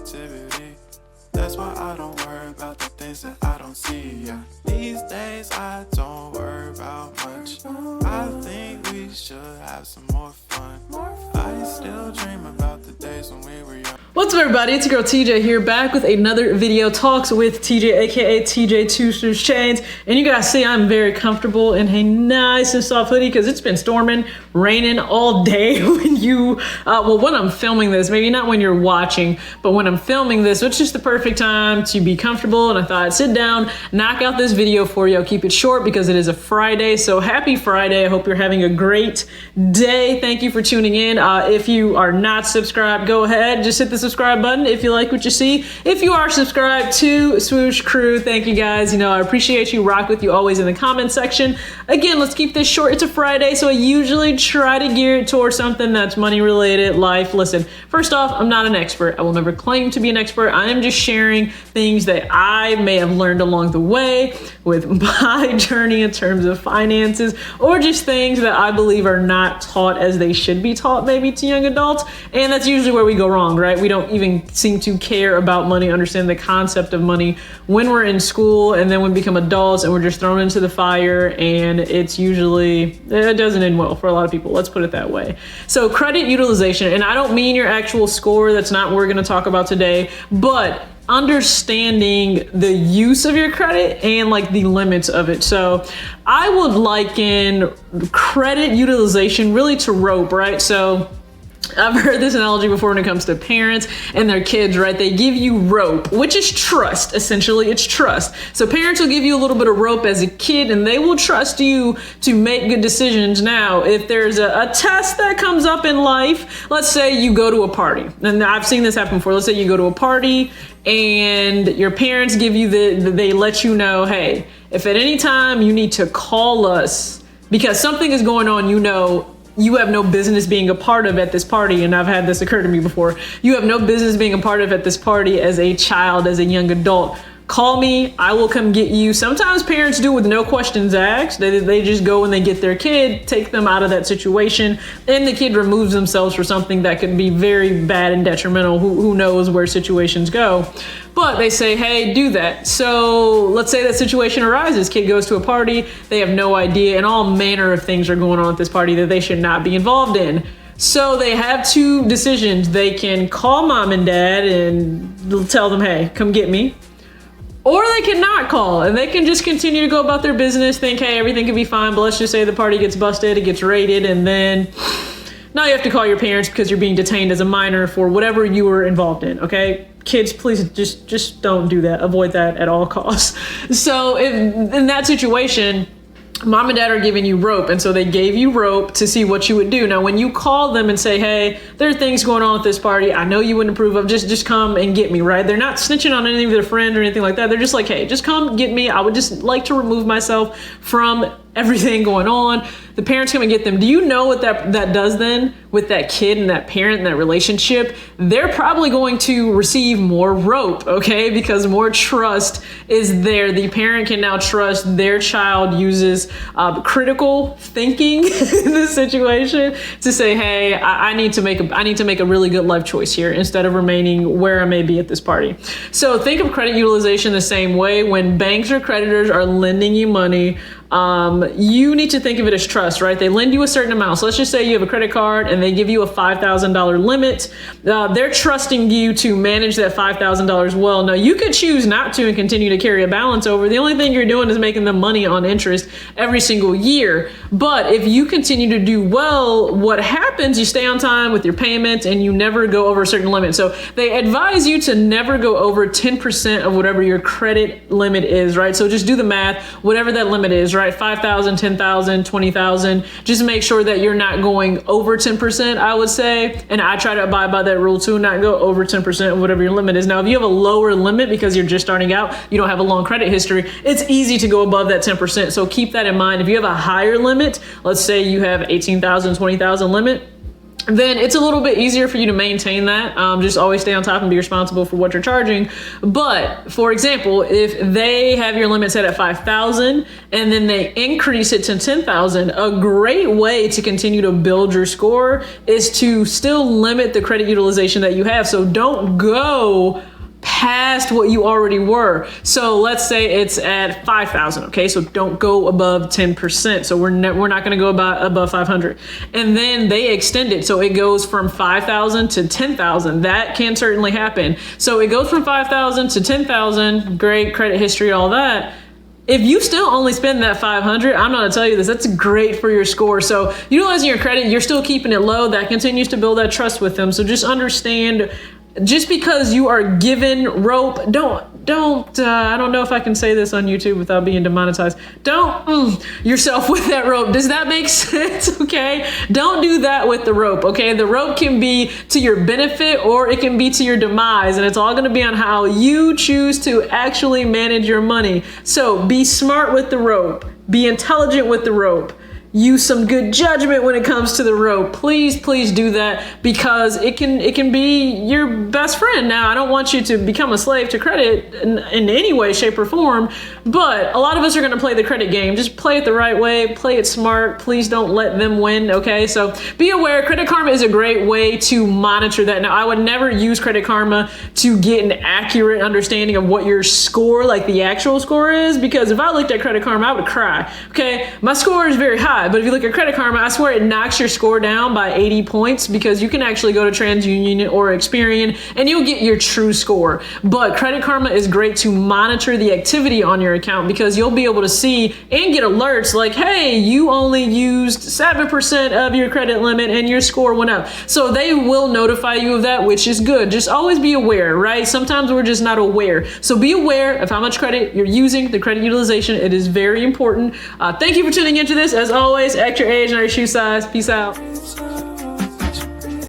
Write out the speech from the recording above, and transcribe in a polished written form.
positivity. That's why I don't worry about the things that I don't see. Yeah. These days I don't worry about much. I think we should have some more fun. I still dream about the days when we were young. What's up, everybody? It's your girl TJ here, back with another video talks with TJ, aka TJ Two Shoes Chains. And you guys see I'm very comfortable in a nice and soft hoodie because it's been storming, raining all day when I'm filming this. Maybe not when you're watching, but when I'm filming this, it's just the perfect time to be comfortable. And I thought I'd sit down, knock out this video for you. I'll keep it short because it is a Friday. So happy Friday. I hope you're having a great day. Thank you for tuning in. If you are not subscribed, go ahead, just hit the subscribe button if you like what you see. If you are subscribed to Swoosh Crew, thank you guys. You know, I appreciate you, rock with you always in the comment section. Again, let's keep this short. It's a Friday, so I usually try to gear it towards something that's money related, life. Listen, first off, I'm not an expert. I will never claim to be an expert. I am just sharing things that I may have learned along the way with my journey in terms of finances, or just things that I believe are not taught as they should be taught maybe to young adults. And that's usually where we go wrong, right? We don't even seem to care about money, understand the concept of money when we're in school, and then when we become adults and we're just thrown into the fire, and it doesn't end well for a lot of people. Let's put it that way. So credit utilization, and I don't mean your actual score. That's not what we're going to talk about today, but understanding the use of your credit and like the limits of it. So I would liken credit utilization really to rope, right? So I've heard this analogy before when it comes to parents and their kids, right? They give you rope, which is trust. Essentially, it's trust. So parents will give you a little bit of rope as a kid, and they will trust you to make good decisions. Now, if there's a test that comes up in life, let's say you go to a party, and I've seen this happen before. Let's say you go to a party and your parents give you they let you know, hey, if at any time you need to call us because something is going on, you know, you have no business being a part of at this party. And I've had this occur to me before. You have no business being a part of at this party as a child, as a young adult. Call me, I will come get you. Sometimes parents do with no questions asked. They just go and they get their kid, take them out of that situation, and the kid removes themselves for something that could be very bad and detrimental. Who knows where situations go. But they say, hey, do that. So let's say that situation arises. Kid goes to a party, they have no idea, and all manner of things are going on at this party that they should not be involved in. So they have two decisions. They can call mom and dad and tell them, hey, come get me. Or they can not call and they can just continue to go about their business, think, hey, everything can be fine, but let's just say the party gets busted, it gets raided, and then now you have to call your parents because you're being detained as a minor for whatever you were involved in, okay? Kids, please just don't do that. Avoid that at all costs. So in that situation, mom and dad are giving you rope, and so they gave you rope to see what you would do. Now, when you call them and say, hey, there are things going on at this party I know you wouldn't approve of, just come and get me, right? They're not snitching on any of their friend or anything like that. They're just like, hey, just come get me. I would just like to remove myself from everything going on. The parents come and get them. Do you know what that does then with that kid and that parent and that relationship? They're probably going to receive more rope, okay? Because more trust is there. The parent can now trust their child uses critical thinking in this situation to say, hey, I need to make a really good life choice here instead of remaining where I may be at this party. So think of credit utilization the same way. When banks or creditors are lending you money, you need to think of it as trust, right? They lend you a certain amount. So let's just say you have a credit card and they give you a $5,000 limit. They're trusting you to manage that $5,000 well. Now, you could choose not to and continue to carry a balance over. The only thing you're doing is making them money on interest every single year. But if you continue to do well, what happens, you stay on time with your payments and you never go over a certain limit. So they advise you to never go over 10% of whatever your credit limit is, right? So just do the math, whatever that limit is, right? 5,000, 10,000, 20,000. Just make sure that you're not going over 10%, I would say. And I try to abide by that rule too, not go over 10% of whatever your limit is. Now, if you have a lower limit because you're just starting out, you don't have a long credit history, it's easy to go above that 10%. So keep that in mind. If you have a higher limit, let's say you have 18,000, 20,000 limit, then it's a little bit easier for you to maintain that. Just always stay on top and be responsible for what you're charging. But for example, if they have your limit set at 5,000 and then they increase it to 10,000, a great way to continue to build your score is to still limit the credit utilization that you have. So don't go past what you already were. So let's say it's at 5,000. Okay, so don't go above 10%. So we're not going to go above 500. And then they extend it, so it goes from 5,000 to 10,000. That can certainly happen. So it goes from 5,000 to 10,000. Great credit history, all that. If you still only spend that 500, I'm going to tell you this, that's great for your score. So utilizing your credit, you're still keeping it low. That continues to build that trust with them. So just understand, just because you are given rope, I don't know if I can say this on YouTube without being demonetized. Don't yourself with that rope. Does that make sense? Okay. Don't do that with the rope. Okay. The rope can be to your benefit or it can be to your demise. And it's all going to be on how you choose to actually manage your money. So be smart with the rope. Be intelligent with the rope. Use some good judgment when it comes to the rope. Please do that, because it can be your best friend. Now, I don't want you to become a slave to credit in any way, shape, or form, but a lot of us are gonna play the credit game. Just play it the right way, play it smart. Please don't let them win, okay? So be aware, Credit Karma is a great way to monitor that. Now, I would never use Credit Karma to get an accurate understanding of what your score, like the actual score is, because if I looked at Credit Karma, I would cry, okay? My score is very high. But if you look at Credit Karma, I swear it knocks your score down by 80 points, because you can actually go to TransUnion or Experian and you'll get your true score. But Credit Karma is great to monitor the activity on your account, because you'll be able to see and get alerts like, hey, you only used 7% of your credit limit and your score went up. So they will notify you of that, which is good. Just always be aware, right? Sometimes we're just not aware. So be aware of how much credit you're using, the credit utilization. It is very important. Thank you for tuning into this. As always, act your age, not your shoe size. Peace out.